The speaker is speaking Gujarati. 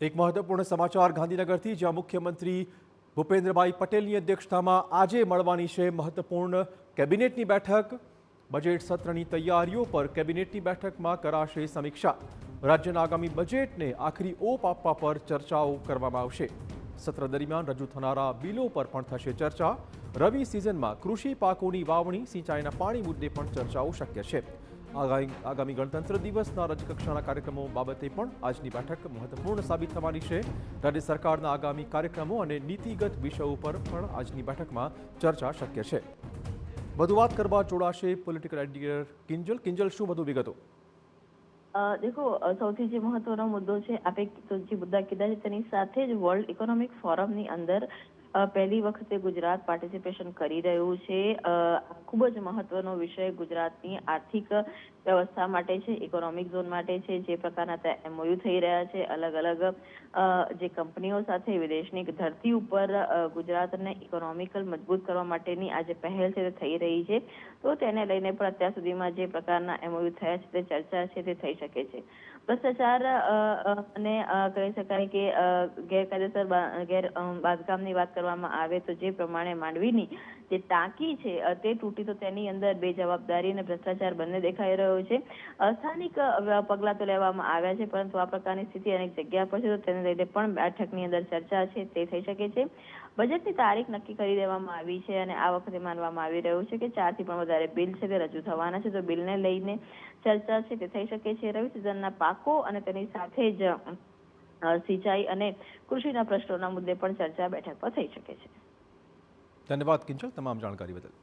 એક મહત્વપૂર્ણ સમાચાર ગાંધીનગરથી, જ્યાં મુખ્યમંત્રી ભૂપેન્દ્રભાઈ પટેલની અધ્યક્ષતામાં આજે મળવાની છે મહત્વપૂર્ણ કેબિનેટની બેઠક। બજેટ સત્રની તૈયારીઓ પર કેબિનેટની બેઠકમાં કરાશે સમીક્ષા। રાજ્યના આગામી બજેટને આખરી ઓપ આપવા પર ચર્ચાઓ કરવામાં આવશે। સત્ર દરમિયાન રજૂ થનારા બિલો પર પણ થશે ચર્ચા। રવિ સિઝનમાં કૃષિ પાકોની વાવણી, સિંચાઈના પાણી મુદ્દે પણ ચર્ચાઓ શક્ય છે। આગામી ગણતંત્ર દિવસના રાજ્યકક્ષાના કાર્યક્રમો બાબતે પણ આજની બેઠક મહત્વપૂર્ણ સાબિત થવાની છે। રાજ્ય સરકારના આગામી કાર્યક્રમો અને નીતિગત વિષયો પર પણ આજની બેઠકમાં ચર્ચા શક્ય છે। વધુ વાત કરવા જોડાશે પોલિટિકલ એડિટર કિંજલ। કિંજલ, શું વધુ વિગતો? देखो સૌથી જે મહત્વનો મુદ્દો છે, આપે જે મુદ્દા કીધા છે તેની સાથે જ વર્લ્ડ ઇકોનોમિક ફોરમની અંદર પહેલી વખતે ગુજરાત પાર્ટિસિપેશન કરી રહ્યું છે। ખૂબ જ મહત્વનો વિષય ગુજરાતની આર્થિક વ્યવસ્થા માટે છે, ઇકોનોમિક ઝોન માટે છે। જે પ્રકારના ત્યાં એમઓયુ થઈ રહ્યા છે, અલગ અલગ જે કંપનીઓ સાથે વિદેશની ધરતી ઉપર ગુજરાતને ઇકોનોમિકલ મજબૂત કરવા માટેની આ જે પહેલ છે તે થઈ રહી છે, તો તેને લઈને પણ અત્યાર સુધીમાં જે પ્રકારના એમઓયુ થયા છે તે ચર્ચા છે તે થઈ શકે છે। ભ્રષ્ટાચાર અને કહી શકાય કે ગેરકાયદેસર બાંધકામની વાત કરવામાં આવે તો જે પ્રમાણે માંડવીની જે ટાંકી છે તે તૂટી, તો તેની અંદર બેજવાબદારી અને ભ્રષ્ટાચાર બંને દેખાઈ રહ્યો છે। સ્થાનિક પગલાં તો લેવામાં આવ્યા છે, પરંતુ આ પ્રકારની સ્થિતિ અનેક જગ્યા પર છે, તો તેને લઈને પણ બેઠકની અંદર ચર્ચા છે તે થઈ શકે છે। બજેટની તારીખ નક્કી કરી દેવામાં આવી છે અને આ વખતે માનવામાં આવી રહ્યું છે કે 4 થી પણ વધારે બિલ છે તે રજૂ થવાના છે, તો બિલને લઈને ચર્ચા છે તે થઈ શકે છે। રવિ સિઝનના પાકો અને તેની સાથે જ સિંચાઈ અને કૃષિના પ્રશ્નોના મુદ્દે પણ ચર્ચા બેઠક પર થઈ શકે છે। ધન્યવાદ કિંજલ, તમામ જાણકારી બદલ।